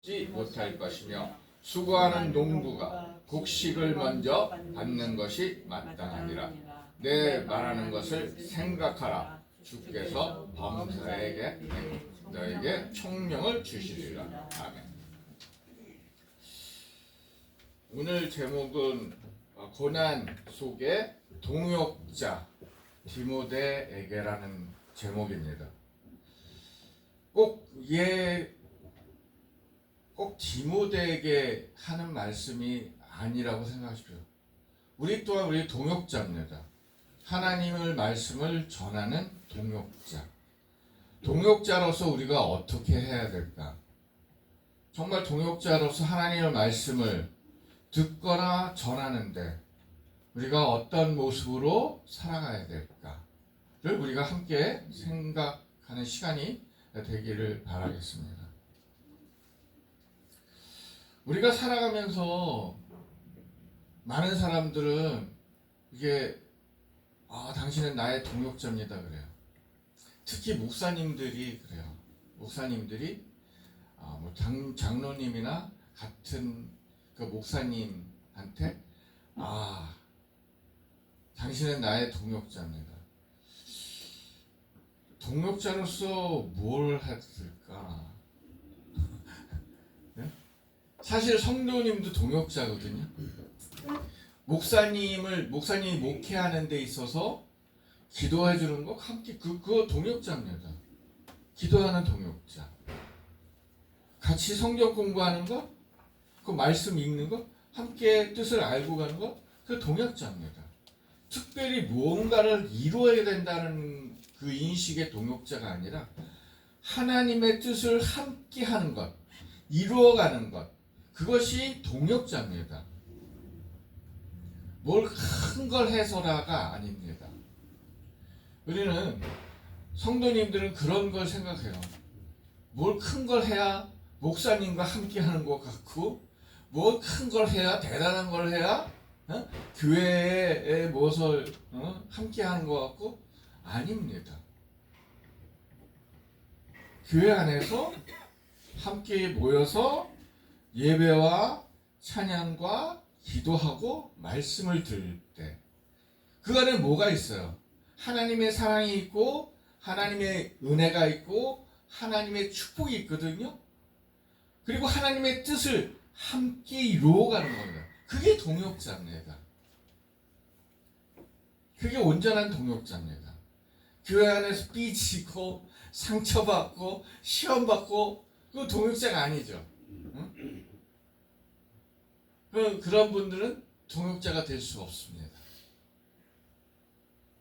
지 못할 것이며 수고하는 농부가 곡식을 먼저 받는 것이 마땅하니라. 내 말하는 것을 생각하라. 주께서 범사에게 너에게 총명을 주시리라. 아멘. 오늘 제목은 고난 속의 동역자 디모데에게라는 제목입니다. 꼭 디모데에게 하는 말씀이 아니라고 생각하십시오. 우리 또한 우리 동역자입니다. 하나님의 말씀을 전하는 동역자. 동역자로서 우리가 어떻게 해야 될까? 정말 동역자로서 하나님의 말씀을 듣거나 전하는데 우리가 어떤 모습으로 살아가야 될까를 우리가 함께 생각하는 시간이 되기를 바라겠습니다. 우리가 살아가면서 많은 사람들은 이게 당신은 나의 동역자입니다 그래요. 특히 목사님들이 그래요. 목사님들이 장로님이나 같은 그 목사님한테 당신은 나의 동역자입니다. 동역자로서 뭘 했을까? 사실 성도님도 동역자거든요. 목사님이 목회하는 데 있어서 기도해 주는 거 함께 그거 동역자입니다. 기도하는 동역자. 같이 성경 공부하는 거, 그 말씀 읽는 거, 함께 뜻을 알고 가는 거, 그 동역자입니다. 특별히 무언가를 이루어야 된다는 그 인식의 동역자가 아니라 하나님의 뜻을 함께 하는 것, 이루어가는 것, 그것이 동역자입니다. 뭘 큰 걸 해서라가 아닙니다. 우리는 성도님들은 그런 걸 생각해요. 뭘 큰 걸 해야 목사님과 함께 하는 것 같고, 뭘 큰 걸 해야 대단한 걸 해야 교회에 무엇을 함께 하는 것 같고, 아닙니다. 교회 안에서 함께 모여서 예배와 찬양과 기도하고 말씀을 들을 때 그 안에 뭐가 있어요? 하나님의 사랑이 있고 하나님의 은혜가 있고 하나님의 축복이 있거든요. 그리고 하나님의 뜻을 함께 이루어가는 겁니다. 그게 동역자입니다. 그게 온전한 동역자입니다. 교회 안에서 삐치고 상처받고 시험받고 그 동역자가 아니죠. 그런 분들은 동역자가 될 수 없습니다.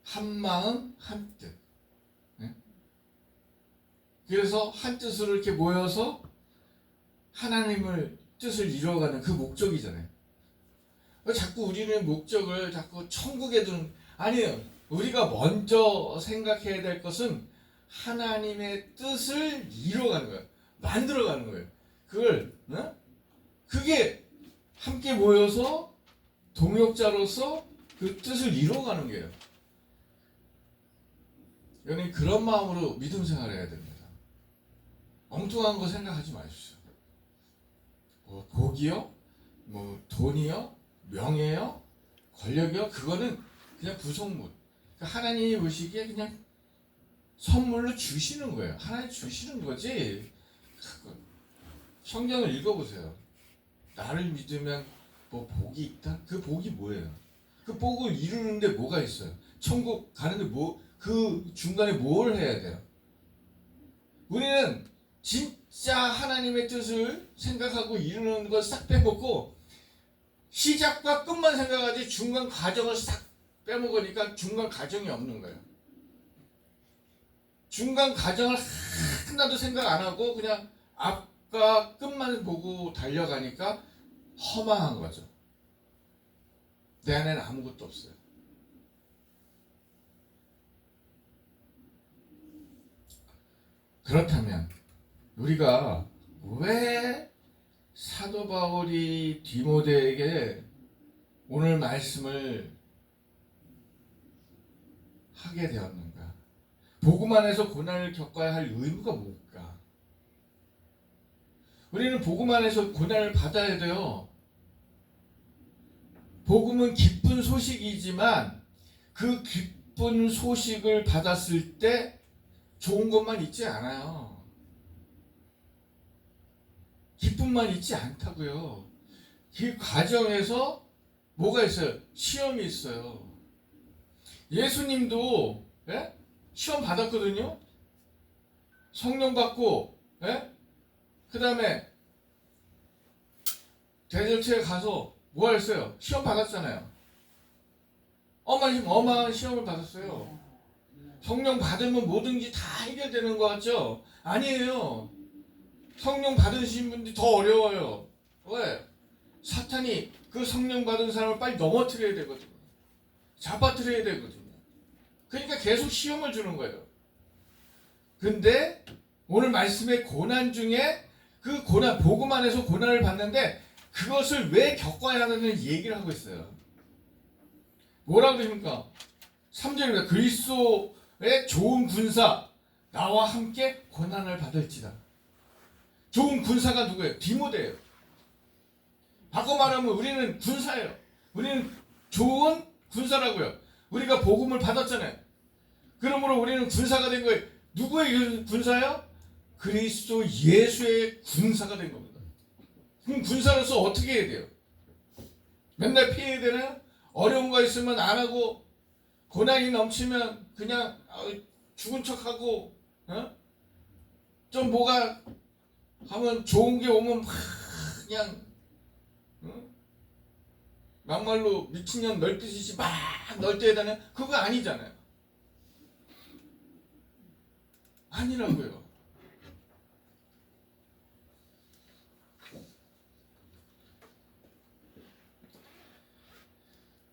한 마음 한 뜻. 그래서 한 뜻으로 이렇게 모여서 하나님을 뜻을 이루어가는 그 목적이잖아요. 자꾸 우리는 목적을 자꾸 천국에 두는, 아니에요. 우리가 먼저 생각해야 될 것은 하나님의 뜻을 이루어가는 거예요. 만들어가는 거예요. 그게 함께 모여서 동역자로서 그 뜻을 이루어가는 거예요. 여러분 그런 마음으로 믿음 생활을 해야 됩니다. 엉뚱한 거 생각하지 마십시오. 복이요? 돈이요? 명예요? 권력이요? 그거는 그냥 부속물. 하나님이 보시기에 그냥 선물로 주시는 거예요. 하나님 주시는 거지. 성경을 읽어보세요. 나를 믿으면 복이 있다? 그 복이 뭐예요? 그 복을 이루는데 뭐가 있어요? 천국 가는데 그 중간에 뭘 해야 돼요? 우리는 진짜 하나님의 뜻을 생각하고 이루는 걸 싹 빼먹고 시작과 끝만 생각하지 중간 과정을 싹 빼먹으니까 중간 과정이 없는 거예요. 중간 과정을 하나도 생각 안 하고 그냥 앞과 끝만 보고 달려가니까 허망한 거죠. 내 안에는 아무것도 없어요. 그렇다면 우리가 왜 사도 바울이 디모데에게 오늘 말씀을 하게 되었는가? 복음 안에서 고난을 겪어야 할 의무가 뭘까? 우리는 복음 안에서 고난을 받아야 돼요. 복음은 기쁜 소식이지만 그 기쁜 소식을 받았을 때 좋은 것만 있지 않아요. 기쁨만 있지 않다고요. 그 과정에서 뭐가 있어요? 시험이 있어요. 예수님도 시험 받았거든요. 성령 받고 그 다음에 대절체에 가서 뭐 했어요? 시험 받았잖아요. 어마어마한 시험을 받았어요. 성령 받으면 뭐든지 다 해결되는 것 같죠? 아니에요. 성령 받으신 분들이 더 어려워요. 왜? 사탄이 그 성령 받은 사람을 빨리 넘어뜨려야 되거든요. 잡아뜨려야 되거든요. 그러니까 계속 시험을 주는 거예요. 근데 오늘 말씀의 고난 중에 그 고난, 복음 안에서 고난을 받는데 그것을 왜 겪어야 하느냐 얘기를 하고 있어요. 뭐라고 그러십니까? 3절입니다. 그리스도의 좋은 군사 나와 함께 고난을 받을지다. 좋은 군사가 누구예요? 디모데예요. 바꿔 말하면 우리는 군사예요. 우리는 좋은 군사라고요. 우리가 복음을 받았잖아요. 그러므로 우리는 군사가 된 거예요. 누구의 군사요? 그리스도 예수의 군사가 된 겁니다. 그럼 군사로서 어떻게 해야 돼요? 맨날 피해야 되나요? 어려운 거 있으면 안 하고 고난이 넘치면 그냥 죽은 척하고 좀 뭐가 하면 좋은 게 오면 막 그냥 막말로 미친년 널뛰듯이 막 널뛰어야 되나? 그거 아니잖아요. 아니라고요.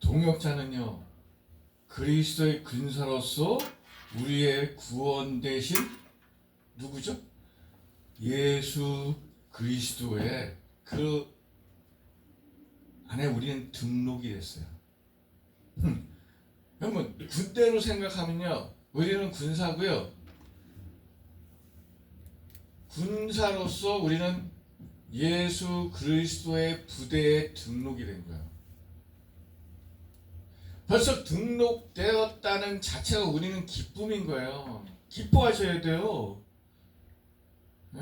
동역자는요, 그리스도의 군사로서 우리의 구원 대신 누구죠? 예수 그리스도의 그 안에 우리는 등록이 됐어요. 여러분, 군대로 생각하면요, 우리는 군사고요. 군사로서 우리는 예수 그리스도의 부대에 등록이 된 거예요. 벌써 등록되었다는 자체가 우리는 기쁨인 거예요. 기뻐하셔야 돼요. 네?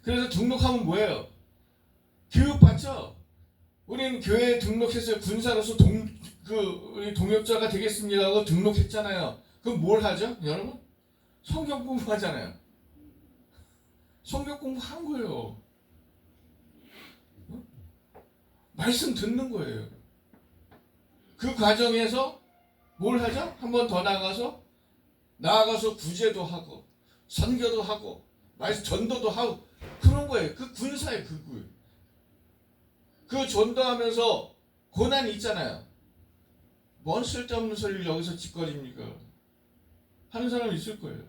그래서 등록하면 뭐예요? 교육받죠? 우리는 교회에 등록해서 군사로서 우리 동역자가 되겠습니다 하고 등록했잖아요. 그럼 뭘 하죠? 여러분? 성경 공부하잖아요. 성경 공부한 거예요. 말씀 듣는 거예요. 그 과정에서 뭘 하죠? 한 번 더 나아가서 구제도 하고 선교도 하고 말씀 전도도 하고 그런 거예요. 그 군사예요. 그 전도하면서 고난이 있잖아요. 뭔 쓸데없는 소리를 여기서 짓거립니까? 하는 사람 있을 거예요.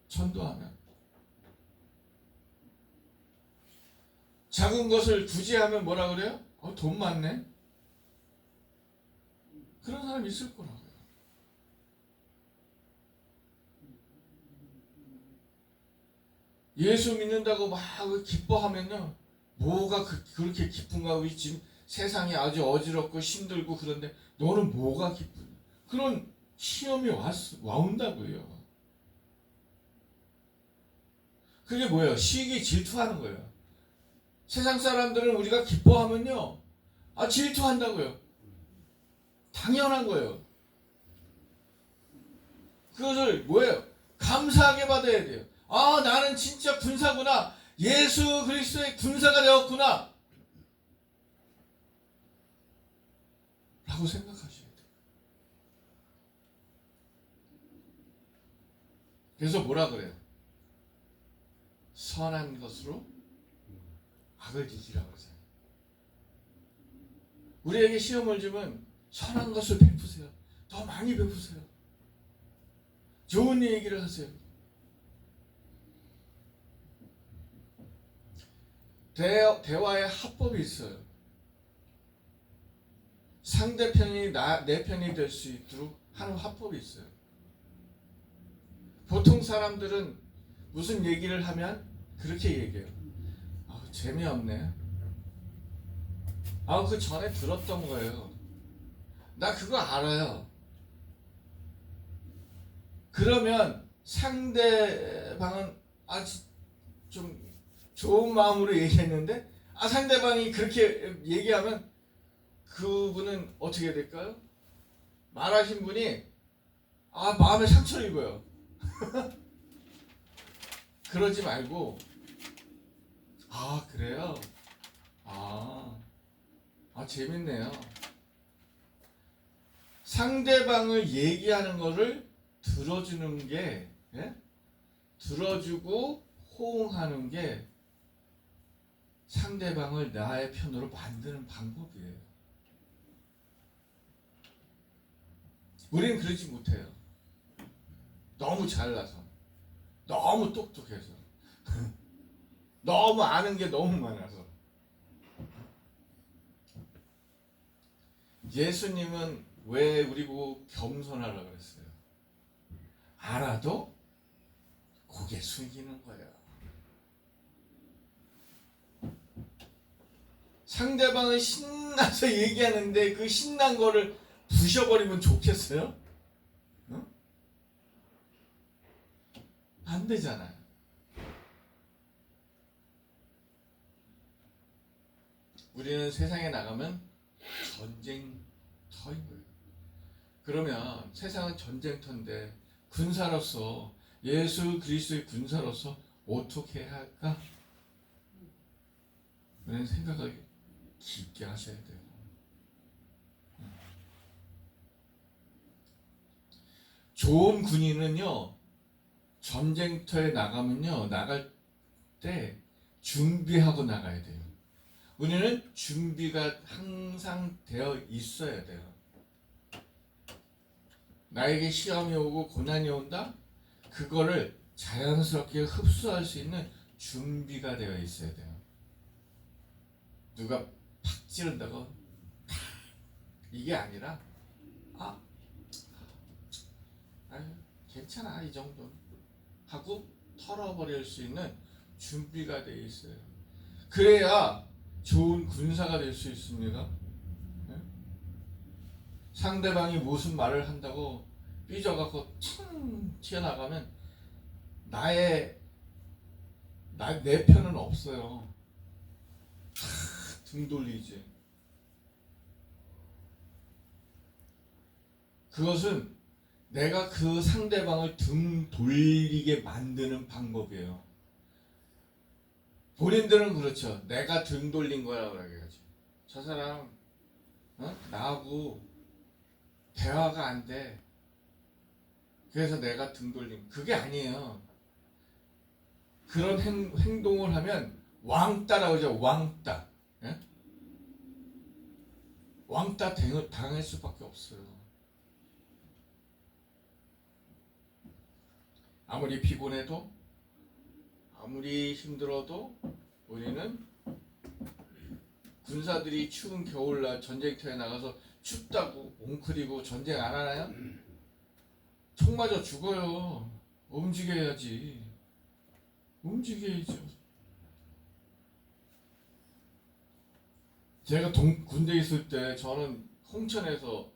전도하면 작은 것을 구제하면 뭐라 그래요? 돈 많네. 그런 사람 있을 거라고요. 예수 믿는다고 막 기뻐하면요, 뭐가 그렇게 기쁜가? 우리 지금 세상이 아주 어지럽고 힘들고 그런데 너는 뭐가 기쁘냐? 그런 시험이 와온다고요. 그게 뭐예요? 시기 질투하는 거예요. 세상 사람들은 우리가 기뻐하면요, 질투한다고요. 당연한 거예요. 그것을 뭐예요? 감사하게 받아야 돼요. 나는 진짜 군사구나. 예수 그리스도의 군사가 되었구나. 라고 생각하셔야 돼요. 그래서 뭐라 그래요? 선한 것으로 악을 이기라고 그러잖아요. 우리에게 시험을 주면 선한 것을 베푸세요. 더 많이 베푸세요. 좋은 얘기를 하세요. 대화의 합법이 있어요. 상대편이 내 편이 될 수 있도록 하는 합법이 있어요. 보통 사람들은 무슨 얘기를 하면 그렇게 얘기해요. 재미없네. 그 전에 들었던 거예요. 나 그거 알아요. 그러면 상대방은 좀 좋은 마음으로 얘기했는데 상대방이 그렇게 얘기하면 그분은 어떻게 될까요? 말하신 분이 마음에 상처를 입어요. 그러지 말고 그래요? 재밌네요. 상대방을 얘기하는 거를 들어주는 게 들어주고 호응하는 게 상대방을 나의 편으로 만드는 방법이에요. 우리는 그러지 못해요. 너무 잘나서, 너무 똑똑해서, 너무 아는 게 너무 많아서. 예수님은 왜 우리 보고 겸손하라고 그랬어요? 알아도 고개 숙이는 거예요. 상대방은 신나서 얘기하는데 그 신난 거를 부셔버리면 좋겠어요? 안 되잖아요. 우리는 세상에 나가면 전쟁터인 거예요. 그러면 세상은 전쟁터인데 군사로서, 예수 그리스도의 군사로서 어떻게 해야 할까? 그런 생각을 깊게 하셔야 돼요. 좋은 군인은요, 전쟁터에 나가면요, 나갈 때 준비하고 나가야 돼요. 우리는 준비가 항상 되어 있어야 돼요. 나에게 시험이 오고 고난이 온다? 그거를 자연스럽게 흡수할 수 있는 준비가 되어 있어야 돼요. 누가 팍 찌른다고 이게 아니라 괜찮아 이 정도 하고 털어버릴 수 있는 준비가 되어 있어요. 그래야 좋은 군사가 될 수 있습니다. 상대방이 무슨 말을 한다고 삐져갖고 튀어나가면 내 편은 없어요. 등 돌리지. 그것은 내가 그 상대방을 등 돌리게 만드는 방법이에요. 본인들은 그렇죠. 내가 등 돌린 거라고 그래야지. 저 사람 나하고 대화가 안 돼. 그래서 내가 등 돌린. 그게 아니에요. 그런 행동을 하면 왕따라고 하죠. 왕따. 예? 왕따 당할 수밖에 없어요. 아무리 피곤해도, 아무리 힘들어도 우리는 군사들이 추운 겨울날 전쟁터에 나가서 춥다고 웅크리고 전쟁 안 하나요? 총 맞아 죽어요. 움직여야지. 움직여야죠. 제가 군대 있을 때 저는 홍천에서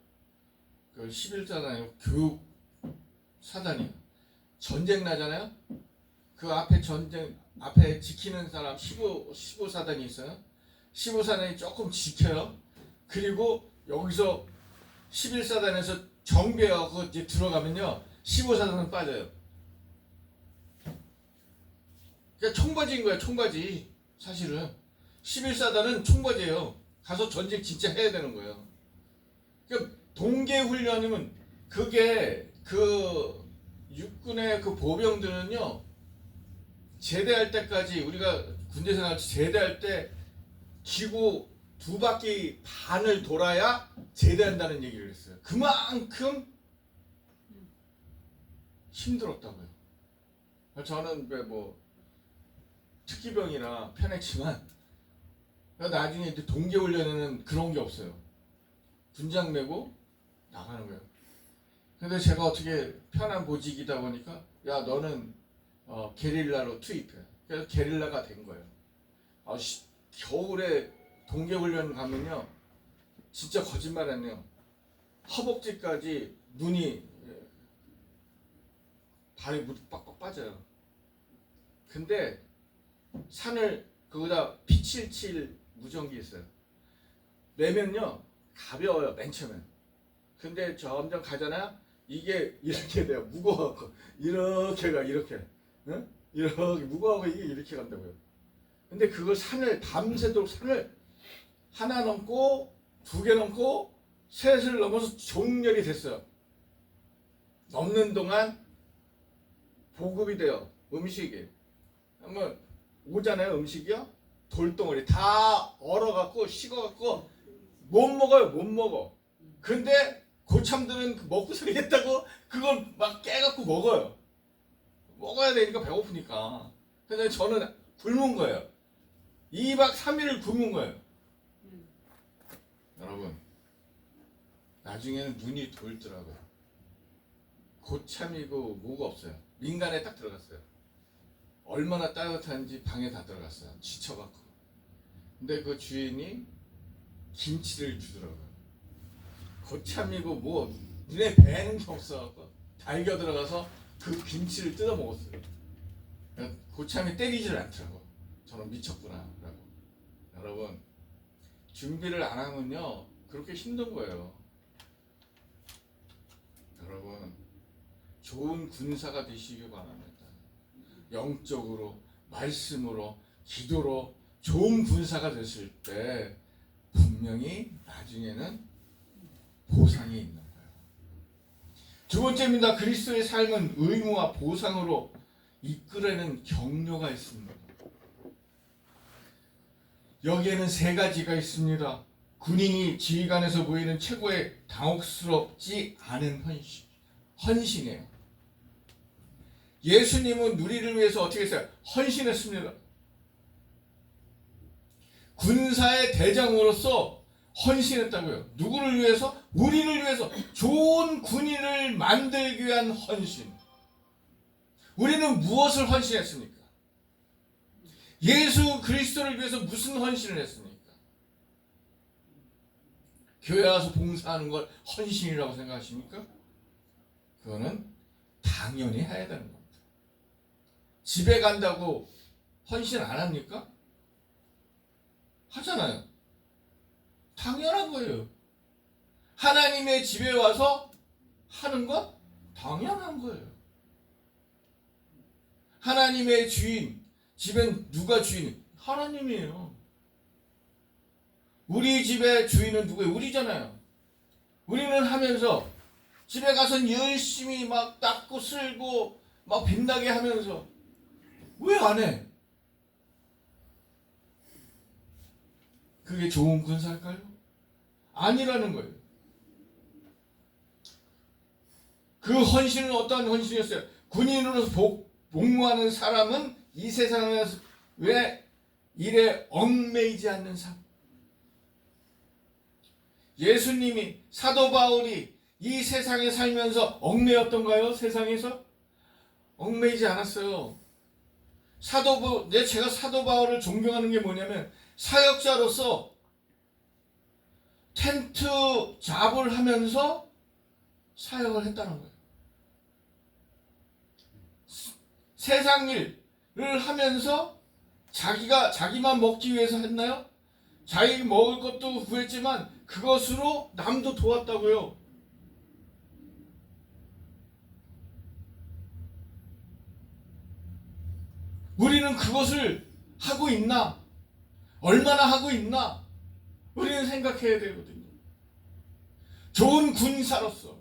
그 11사단이요. 교육 사단이요. 전쟁 나잖아요. 그 앞에 지키는 사람 15사단이 있어요. 15사단이 조금 지켜요. 그리고 여기서 11사단에서 정비하고 이제 들어가면요 15사단은 빠져요. 그러니까 총바지인 거야. 총바지. 사실은 11사단은 총바지예요. 가서 전쟁 진짜 해야 되는 거예요. 그러니까 동계훈련이면 그게 그 육군의 그 보병들은요 제대할 때까지, 우리가 군대 생활 제대할 때 기구 2바퀴 반을 돌아야 제대한다는 얘기를 했어요. 그만큼 힘들었다고요. 저는 뭐 특기병이라 편했지만 나중에 이제 동계훈련에는 그런 게 없어요. 분장 메고 나가는 거예요. 근데 제가 어떻게 편한 보직이다 보니까 야 너는 게릴라로 투입해. 그래서 게릴라가 된 거예요. 겨울에 동계훈련 가면요, 진짜 거짓말 안 해요. 허벅지까지 눈이, 발이 빡빡 빠져요. 근데 산을 거기다 P77 무전기 있어요. 매면요 가벼워요, 맨 처음엔. 근데 점점 가잖아요. 이게 이렇게 돼요. 무거워갖고 이렇게가 이렇게, 응? 이렇게 무거워하고 이게 이렇게 간다고요. 근데 그걸 산을 밤새도록 산을 하나 넘고 두 개 넘고 셋을 넘어서 종렬이 됐어요. 넘는 동안 보급이 돼요. 음식이. 한번 오잖아요. 음식이요. 돌덩어리 다 얼어갖고 식어갖고 못 먹어요. 못 먹어. 근데 고참들은 먹고 살겠다고 그걸 막 깨갖고 먹어요. 먹어야 되니까 배고프니까. 근데 저는 굶은 거예요. 2박 3일을 굶은 거예요. 여러분, 나중에는 눈이 돌더라고요. 고참이고 뭐가 없어요. 민간에 딱 들어갔어요. 얼마나 따뜻한지 방에 다 들어갔어요. 지쳐갖고. 근데 그 주인이 김치를 주더라고요. 고참이고 뭐 눈에 뵈는 게 없어갖고 달겨 들어가서 그 김치를 뜯어 먹었어요. 고참이 때리지를 않더라고. 저는 미쳤구나 라고. 여러분, 준비를 안 하면요 그렇게 힘든 거예요. 여러분, 좋은 군사가 되시기 바랍니다. 영적으로, 말씀으로, 기도로 좋은 군사가 됐을 때 분명히 나중에는 보상이 있는 거예요. 두 번째입니다. 그리스도의 삶은 의무와 보상으로 이끌어내는 격려가 있습니다. 여기에는 세 가지가 있습니다. 군인이 지휘관에서 보이는 최고의 당혹스럽지 않은 헌신이에요. 예수님은 우리를 위해서 어떻게 했어요? 헌신했습니다. 군사의 대장으로서 헌신했다고요. 누구를 위해서? 우리를 위해서. 좋은 군인을 만들기 위한 헌신. 우리는 무엇을 헌신했습니까? 예수 그리스도를 위해서 무슨 헌신을 했습니까? 교회 와서 봉사하는 걸 헌신이라고 생각하십니까? 그거는 당연히 해야 되는 겁니다. 집에 간다고 헌신 안 합니까? 하잖아요. 당연한 거예요. 하나님의 집에 와서 하는 건 당연한 거예요. 하나님의 주인, 집엔 누가 주인? 하나님이에요. 우리 집의 주인은 누구예요? 우리잖아요. 우리는 하면서 집에 가서는 열심히 막 닦고 쓸고 막 빛나게 하면서 왜 안 해? 그게 좋은 군사일까요? 아니라는 거예요. 그 헌신은 어떠한 헌신이었어요? 군인으로서 복무하는 사람은 이 세상에서 왜 일에 얽매이지 않는 삶. 예수님이, 사도 바울이 이 세상에 살면서 얽매였던가요? 세상에서? 얽매이지 않았어요. 제가 사도 바울을 존경하는 게 뭐냐면 사역자로서 텐트 잡을 하면서 사역을 했다는 거예요. 세상 일을 하면서 자기만 먹기 위해서 했나요? 자기 먹을 것도 구했지만 그것으로 남도 도왔다고요. 우리는 그것을 하고 있나? 얼마나 하고 있나? 우리는 생각해야 되거든요. 좋은 군사로서,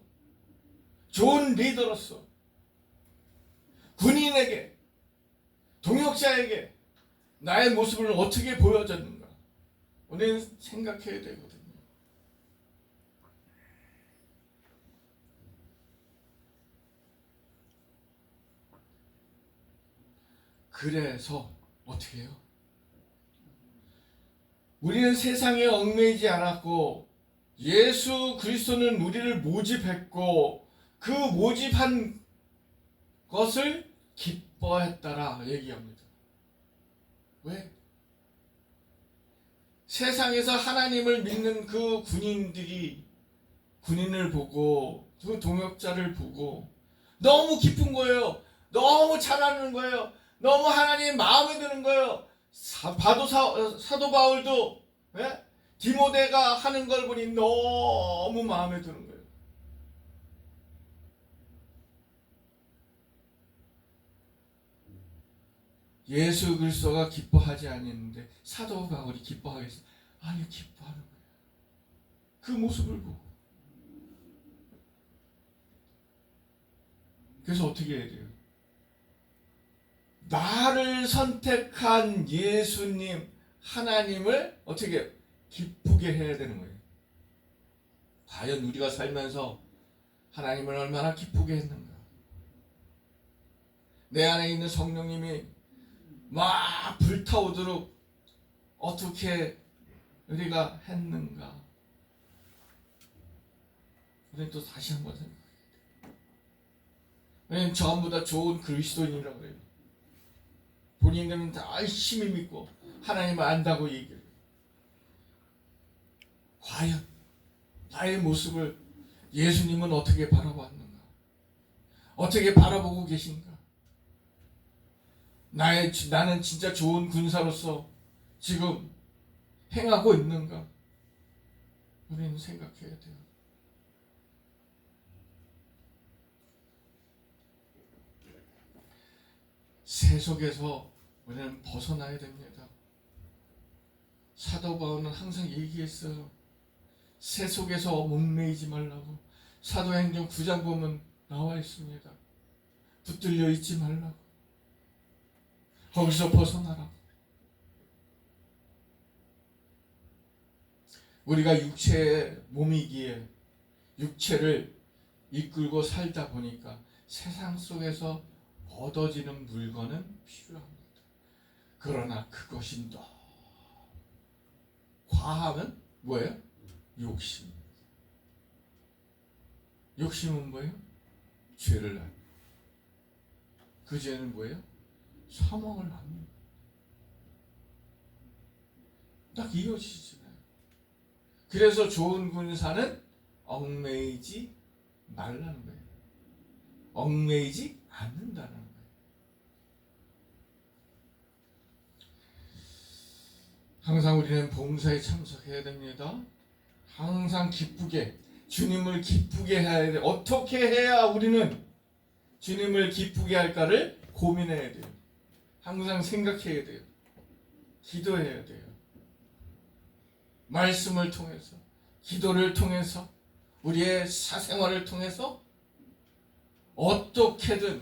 좋은 리더로서, 군인에게, 동역자에게 나의 모습을 어떻게 보여줬는가? 우리는 생각해야 되거든요. 그래서 어떻게 해요? 우리는 세상에 얽매이지 않았고 예수 그리스도는 우리를 모집했고 그 모집한 것을 기뻐했다라 얘기합니다. 왜? 세상에서 하나님을 믿는 그 군인들이 군인을 보고 그 동역자를 보고 너무 기쁜 거예요. 너무 잘하는 거예요. 너무 하나님 마음에 드는 거예요. 사도 바울도 예? 디모데가 하는 걸 보니 너무 마음에 드는 거예요. 예수 그리스도가 기뻐하지 않았는데 사도 바울이 기뻐하겠어? 아니, 기뻐하는 거예요. 그 모습을 보고. 그래서 어떻게 해야 돼요? 나를 선택한 예수님 하나님을 어떻게 기쁘게 해야 되는 거예요. 과연 우리가 살면서 하나님을 얼마나 기쁘게 했는가? 내 안에 있는 성령님이 막 불타오도록 어떻게 우리가 했는가? 우리는 또 다시 한번 생각해야 돼요. 왜냐면 전부 다 좋은 그리스도인이라고 그래요. 본인들은 다 열심히 믿고 하나님을 안다고 얘기해요. 과연 나의 모습을 예수님은 어떻게 바라봤는가? 어떻게 바라보고 계신가? 나는 진짜 좋은 군사로서 지금 행하고 있는가? 우리는 생각해야 돼요. 세속에서 우리는 벗어나야 됩니다. 사도 바울은 항상 얘기했어요. 세속에서 목매이지 말라고. 사도행전 9장 보면 나와 있습니다. 붙들려 있지 말라고. 거기서 벗어나라. 우리가 육체의 몸이기에 육체를 이끌고 살다 보니까 세상 속에서 얻어지는 물건은 필요합니다. 그러나 그것이 너무 과하면 뭐예요? 욕심. 욕심은 뭐예요? 죄를 낳는. 그 죄는 뭐예요? 사망을 낳는. 딱 이어지잖아요. 그래서 좋은 군사는 얽매이지 말라는 거예요. 얽매이지 않는다는 거예요. 항상 우리는 봉사에 참석해야 됩니다. 항상 기쁘게 주님을 기쁘게 해야 돼요. 어떻게 해야 우리는 주님을 기쁘게 할까를 고민해야 돼요. 항상 생각해야 돼요. 기도해야 돼요. 말씀을 통해서, 기도를 통해서, 우리의 사생활을 통해서 어떻게든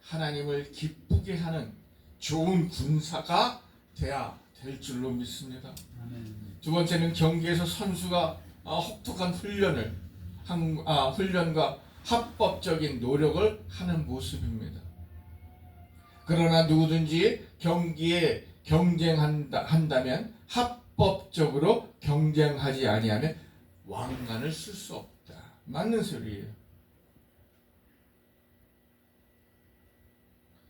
하나님을 기쁘게 하는 좋은 군사가 돼야 될 줄로 믿습니다. 두 번째는 경기에서 선수가 혹독한 훈련과 합법적인 노력을 하는 모습입니다. 그러나 누구든지 경기에 경쟁한다면 합법적으로 경쟁하지 아니하면 왕관을 쓸 수 없다. 맞는 소리예요.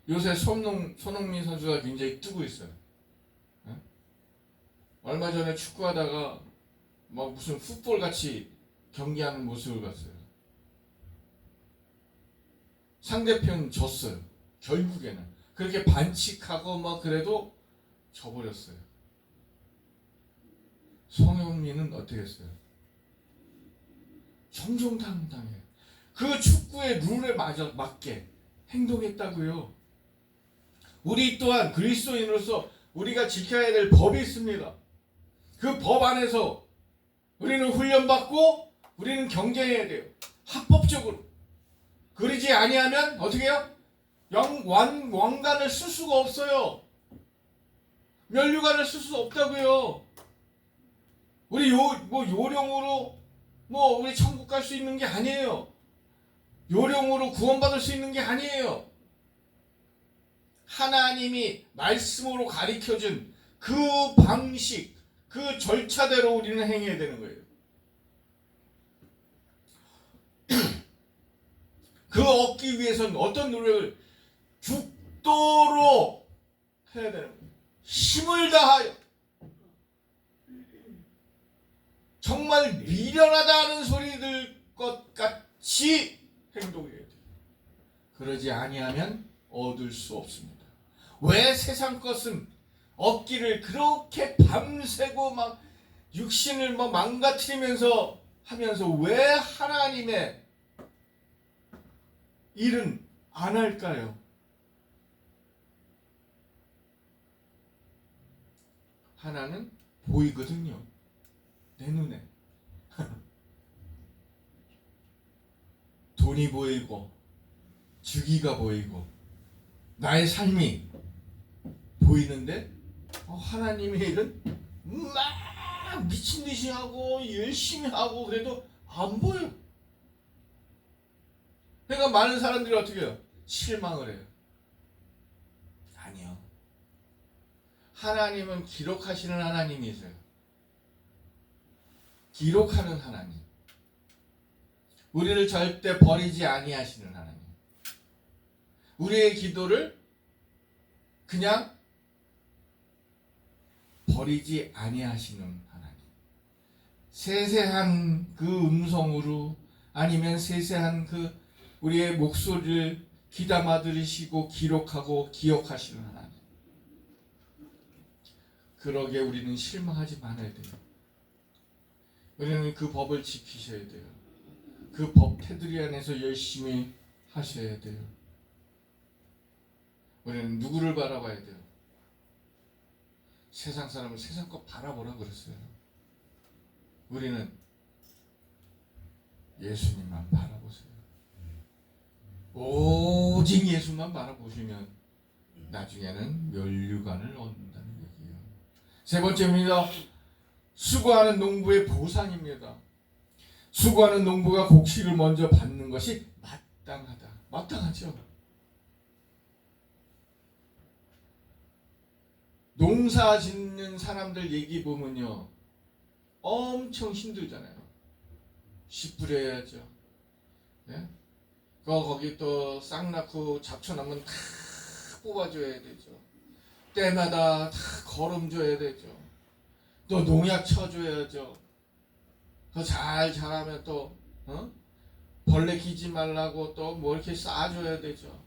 요새 손흥민 선수가 굉장히 뜨고 있어요. 얼마 전에 축구하다가 막 무슨 풋볼 같이 경기하는 모습을 봤어요. 상대편 졌어요. 결국에는 그렇게 반칙하고 막 그래도 져버렸어요. 손흥민은 어떻게 했어요? 정정당당해. 그 축구의 룰에 맞게 행동했다고요. 우리 또한 그리스도인으로서 우리가 지켜야 될 법이 있습니다. 그 법 안에서 우리는 훈련받고 우리는 경쟁해야 돼요. 합법적으로. 그러지 아니하면 어떻게 해요? 왕관을 쓸 수가 없어요. 면류관을 쓸 수 없다고요. 우리 요령으로 우리 천국 갈 수 있는 게 아니에요. 요령으로 구원받을 수 있는 게 아니에요. 하나님이 말씀으로 가르쳐준 그 방식, 그 절차대로 우리는 행해야 되는 거예요. 그 얻기 위해서는 어떤 노력을 죽도록 해야 되는 거예요. 힘을 다하여 정말 미련하다 하는 소리 들 것 같이 행동해야 돼요. 그러지 아니하면 얻을 수 없습니다. 왜 세상 것은 얻기를 그렇게 밤새고 막 육신을 막 망가뜨리면서 하면서 왜 하나님의 일은 안 할까요? 하나는 보이거든요. 내 눈에. 돈이 보이고 주기가 보이고 나의 삶이 보이는데 하나님의 일은 막 미친 듯이 하고 열심히 하고 그래도 안 보여. 그러니까 많은 사람들이 어떻게 해요? 실망을 해요. 아니요. 하나님은 기록하시는 하나님이세요. 기록하는 하나님. 우리를 절대 버리지 아니하시는 하나님. 우리의 기도를 그냥 버리지 아니하시는 하나님. 세세한 그 음성으로 아니면 세세한 그 우리의 목소리를 귀담아 들으시고 기록하고 기억하시는 하나님. 그러게 우리는 실망하지 말아야 돼요. 우리는 그 법을 지키셔야 돼요. 그 법 테두리 안에서 열심히 하셔야 돼요. 우리는 누구를 바라봐야 돼요? 세상 사람은 세상 거 바라보라 그랬어요. 우리는 예수님만 바라보세요. 오직 예수만 바라보시면 나중에는 면류관을 얻는다는 얘기예요. 세 번째입니다. 수고하는 농부의 보상입니다. 수고하는 농부가 곡식을 먼저 받는 것이 마땅하다. 마땅하죠. 농사 짓는 사람들 얘기 보면요, 엄청 힘들잖아요. 씨 뿌려야죠. 네? 거기 또 싹 낳고 잡초나면 다 뽑아줘야 되죠. 때마다 다 거름줘야 되죠. 또 농약 쳐줘야죠. 더 잘 자라면 또 벌레 기지 말라고 또 뭐 이렇게 쌓아줘야 되죠.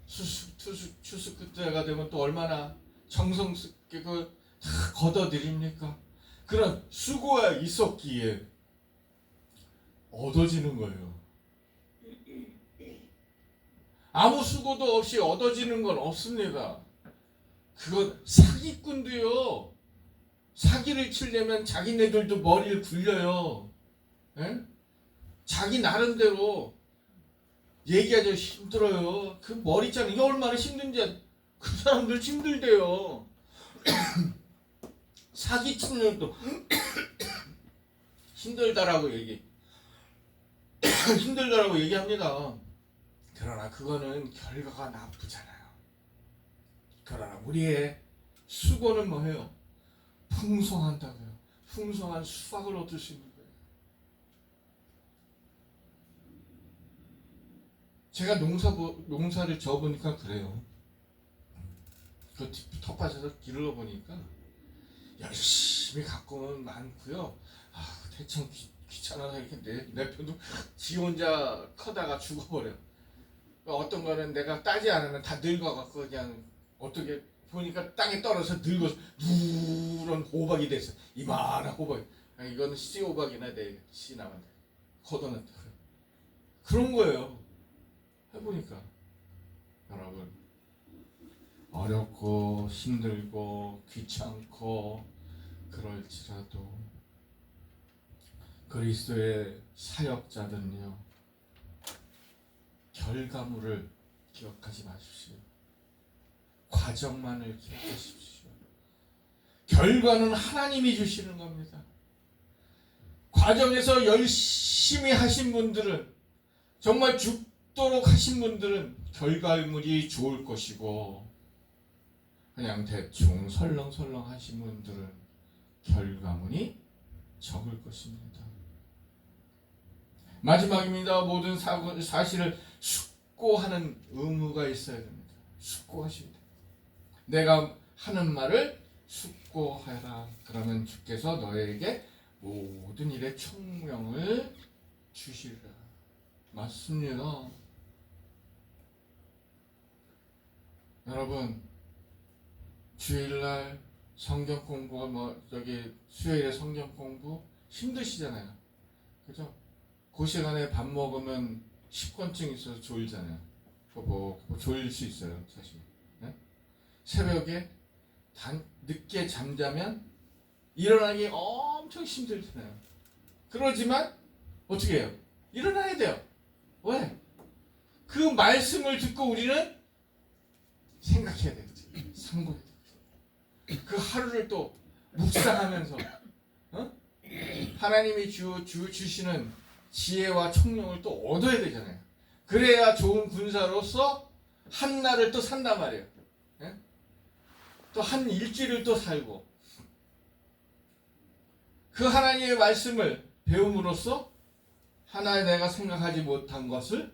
추수 그때가 되면 또 얼마나 정성스럽게 그 다 걷어들입니까? 그런 수고가 있었기에 얻어지는 거예요. 아무 수고도 없이 얻어지는 건 없습니다. 그건 사기꾼도요. 사기를 치려면 자기네들도 머리를 굴려요. 에? 자기 나름대로 얘기하기 힘들어요. 그 머리 짜는 게 얼마나 힘든지 그 사람들 힘들대요. 사기 치는 또 힘들다라고 힘들다라고 얘기합니다. 그러나 그거는 결과가 나쁘잖아요. 그러나 우리의 수고는 뭐예요? 풍성한다고요. 풍성한 수확을 얻을 수 있는 거예요. 제가 농사를 져보니까 그래요. 그 텃밭에서 기르러 보니까 열심히 가꾸면 많고요. 대충 귀찮아서 이렇게 내편도 지 혼자 커다가 죽어버려. 어떤 거는 내가 따지 않으면 다 늙어갖고 그냥 어떻게 보니까 땅에 떨어져서 늙어서 누런 호박이 됐어. 이만한 호박이. 이거는 씨 호박이나 씨 나만 걷어냈다. 그런 거예요. 해보니까 여러분 어렵고 힘들고 귀찮고 그럴지라도 그리스도의 사역자들은요 결과물을 기억하지 마십시오. 과정만을 기억하십시오. 결과는 하나님이 주시는 겁니다. 과정에서 열심히 하신 분들은 정말 죽도록 하신 분들은 결과물이 좋을 것이고 그냥 대충 설렁설렁 하신 분들은 결과물이 적을 것입니다. 마지막입니다. 모든 사실을 숙고하는 의무가 있어야 됩니다. 숙고하셔야 돼요. 내가 하는 말을 숙고하라. 그러면 주께서 너에게 모든 일에 총명을 주시리라. 맞습니다. 여러분, 주일날 성경 공부가 수요일에 성경 공부 힘드시잖아요. 그죠? 그 시간에 밥 먹으면 식곤증 있어서 졸잖아요. 졸릴 수 있어요, 사실. 네? 새벽에 늦게 잠자면 일어나기 엄청 힘들잖아요. 그러지만 어떻게 해요? 일어나야 돼요. 왜? 그 말씀을 듣고 우리는 생각해야 되겠지. 상고해야 되겠지. 그 하루를 또 묵상하면서 하나님이 주시는 지혜와 총명을 또 얻어야 되잖아요. 그래야 좋은 군사로서 한 날을 또 산단 말이에요. 예? 또 한 일주일을 또 살고 그 하나님의 말씀을 배움으로써 하나의 내가 생각하지 못한 것을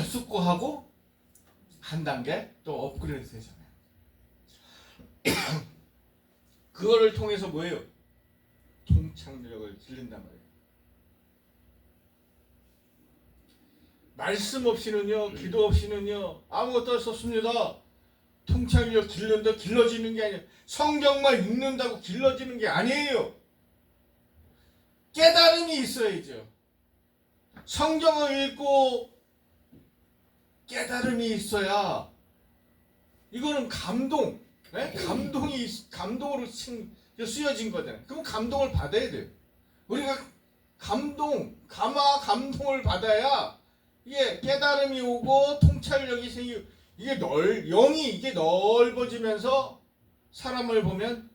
숙고하고 한 단계 또 업그레이드 되잖아요. 그거를 통해서 뭐예요? 통찰력을 기른단 말이에요. 말씀 없이는요, 기도 없이는요, 아무것도 할 수 없습니다. 통찰력 길러지는 게 아니에요. 성경만 읽는다고 길러지는 게 아니에요. 깨달음이 있어야죠. 성경을 읽고 깨달음이 있어야 이거는 감동, 네? 감동으로 쓰여진 거잖아요. 그럼 감동을 받아야 돼요. 우리가 감동을 받아야 이게 깨달음이 오고 통찰력이 생기고 영이 이게 넓어지면서 사람을 보면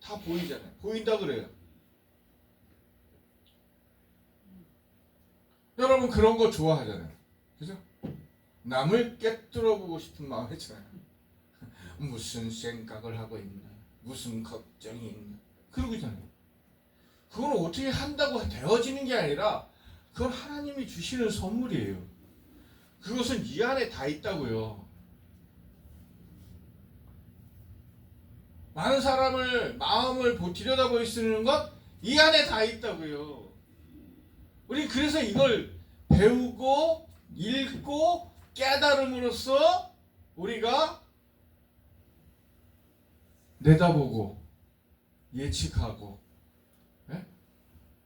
다 보이잖아요. 보인다 그래요. 여러분 그런 거 좋아하잖아요. 그죠? 남을 꿰뚫어 보고 싶은 마음 있잖아요. 무슨 생각을 하고 있나, 무슨 걱정이 있나, 그러고 있잖아요. 그건 어떻게 한다고 되어지는 게 아니라 그건 하나님이 주시는 선물이에요. 그것은 이 안에 다 있다고요. 많은 사람을 마음을 들여다볼 수 있는 것 이 안에 다 있다고요. 우리 그래서 이걸 배우고 읽고 깨달음으로써 우리가 내다보고 예측하고, 네?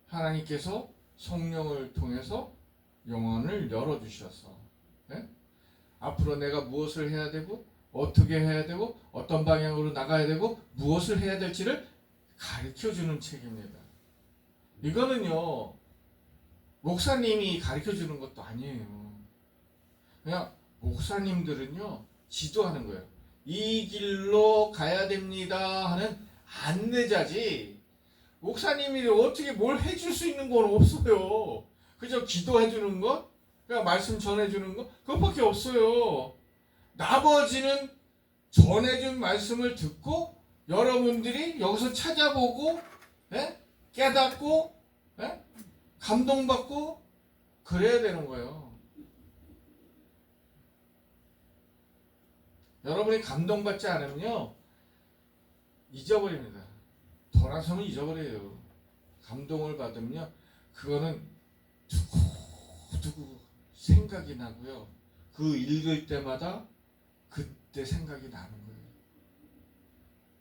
하나님께서 성령을 통해서 영혼을 열어주셔서, 네? 앞으로 내가 무엇을 해야 되고 어떻게 해야 되고 어떤 방향으로 나가야 되고 무엇을 해야 될지를 가르쳐주는 책입니다. 이거는요 목사님이 가르쳐주는 것도 아니에요. 그냥 목사님들은요 지도하는 거예요. 이 길로 가야 됩니다 하는 안내자지, 목사님이 어떻게 뭘 해줄 수 있는 건 없어요. 그저 기도해주는 것, 그냥 말씀 전해주는 것, 그것밖에 없어요. 나머지는 전해준 말씀을 듣고 여러분들이 여기서 찾아보고, 깨닫고, 감동받고 그래야 되는 거예요. 여러분이 감동받지 않으면요 잊어버립니다. 돌아서면 잊어버려요. 감동을 받으면요 그거는 두고두고 생각이 나고요. 그 읽을 때마다 그때 생각이 나는 거예요.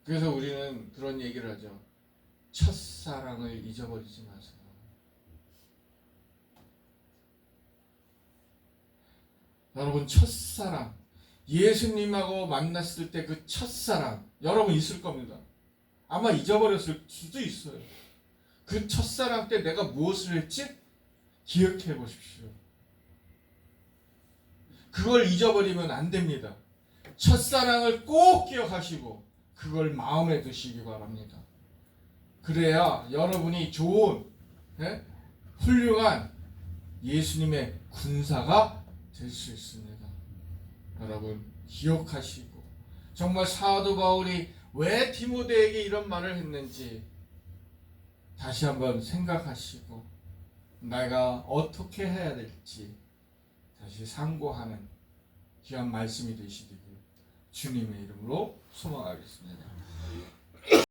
그래서 우리는 그런 얘기를 하죠. 첫사랑을 잊어버리지 마세요. 여러분 첫사랑, 예수님하고 만났을 때 그 첫사랑 여러분 있을 겁니다. 아마 잊어버렸을 수도 있어요. 그 첫사랑 때 내가 무엇을 했지? 기억해 보십시오. 그걸 잊어버리면 안 됩니다. 첫사랑을 꼭 기억하시고 그걸 마음에 두시기 바랍니다. 그래야 여러분이 좋은, 훌륭한 예수님의 군사가 될 수 있습니다. 여러분 기억하시고, 정말 사도 바울이 왜 디모데에게 이런 말을 했는지 다시 한번 생각하시고 내가 어떻게 해야 될지 다시 상고하는 귀한 말씀이 되시기를 주님의 이름으로 소망하겠습니다.